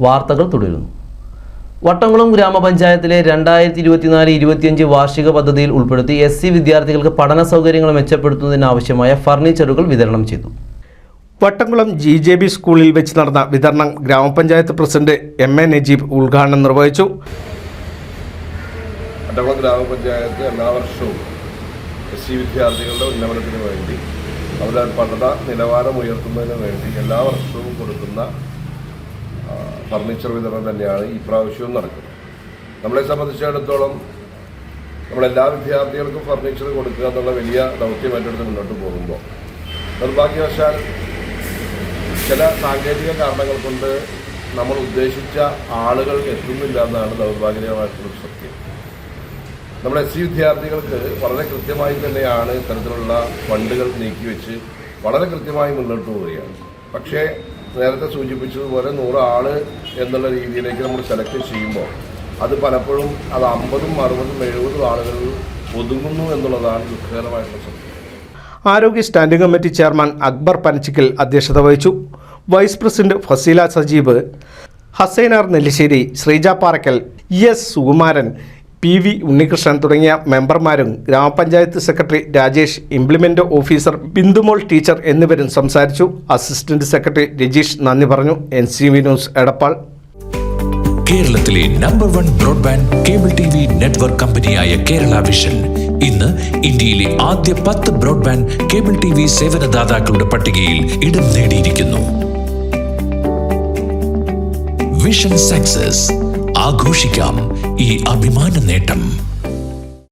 വാർത്തകൾ തുടരുന്നു. വട്ടംകുളം ഗ്രാമപഞ്ചായത്തിലെ 2024-25 വാർഷിക പദ്ധതിയിൽ ഉൾപ്പെടുത്തി SC വിദ്യാർത്ഥികൾക്ക് പഠന സൗകര്യങ്ങൾ മെച്ചപ്പെടുത്തുന്നതിനാവശ്യമായ ഫർണിച്ചറുകൾ വിതരണം ചെയ്തു. വട്ടംകുളം GJB സ്കൂളിൽ വെച്ച് നടന്ന വിതരണം ഗ്രാമപഞ്ചായത്ത് പ്രസിഡന്റ് MA നജീബ് ഉദ്ഘാടനം നിർവഹിച്ചു. വട്ടംകുളം ഗ്രാമപഞ്ചായത്ത് എല്ലാ വർഷവും SC വിദ്യാർത്ഥികളുടെ ഉന്നമനത്തിന് വേണ്ടി അവരുടെ പഠന നിലവാരം ഉയർത്തുന്നതിന് വേണ്ടി എല്ലാ വർഷവും കൊടുക്കുന്ന ഫർണിച്ചർ വിതരണം തന്നെയാണ് ഈ പ്രാവശ്യവും നടക്കുന്നത്. നമ്മളെ സംബന്ധിച്ചിടത്തോളം നമ്മളെല്ലാ വിദ്യാർത്ഥികൾക്കും ഫർണിച്ചർ കൊടുക്കുക എന്നുള്ള വലിയ ദൗത്യം ഏറ്റെടുത്ത് മുന്നോട്ട് പോകുമ്പോൾ നിർഭാഗ്യവശാൽ ചില സാങ്കേതിക കാരണങ്ങൾ കൊണ്ട് നമ്മൾ ഉദ്ദേശിച്ച ആളുകൾ എത്തുന്നില്ല എന്നാണ് ദൗർഭാഗ്യകരമായിട്ടുള്ള സത്യം. നമ്മുടെ SC വിദ്യാർത്ഥികൾക്ക് വളരെ കൃത്യമായി തന്നെയാണ് ഇത്തരത്തിലുള്ള ഫണ്ടുകൾ നീക്കിവെച്ച് വളരെ കൃത്യമായി മുന്നോട്ട് പോവുകയാണ്. പക്ഷേ നേരത്തെ സൂചിപ്പിച്ചതുപോലെ 100 ആൾ എന്നുള്ള രീതിയിലേക്ക് നമ്മൾ സെലക്ട് ചെയ്യുമ്പോൾ അത് പലപ്പോഴും അത് 50, 60, 70 ആളുകൾ ഒതുങ്ങുന്നു എന്നുള്ളതാണ് ദുഃഖകരമായിട്ടുള്ള സത്യം. ആരോഗ്യ standing committee chairman Akbar Panachikkal അധ്യക്ഷത വഹിച്ചു. Vice president Faseela Sajeeb, Hasainar Nellissery, Sreeja Parakkal, ES Sukumaran, PV Unnikrishnan തുടങ്ങിയ മെമ്പർമാരും ഗ്രാമപഞ്ചായത്ത് secretary Rajesh, implement officer Bindumol teacher എന്നിവരും സംസാരിച്ചു. അസിസ്റ്റന്റ് സെക്രട്ടറി രജീഷ് നന്ദി പറഞ്ഞു. NCV news Edappal. കേരളത്തിലെ number 1 broadband cable TV network കമ്പനിയായ കേരള വിഷൻ ഇന്ന് ഇന്ത്യയിലെ ആദ്യ 10 ബ്രോഡ്ബാൻഡ് കേബിൾ TV സേവനദാതാക്കളുടെ പട്ടികയിൽ ഇടം നേടിയിരിക്കുന്നു. Vision success. ആഘോഷിക്കാം ഈ അഭിമാന നേട്ടം.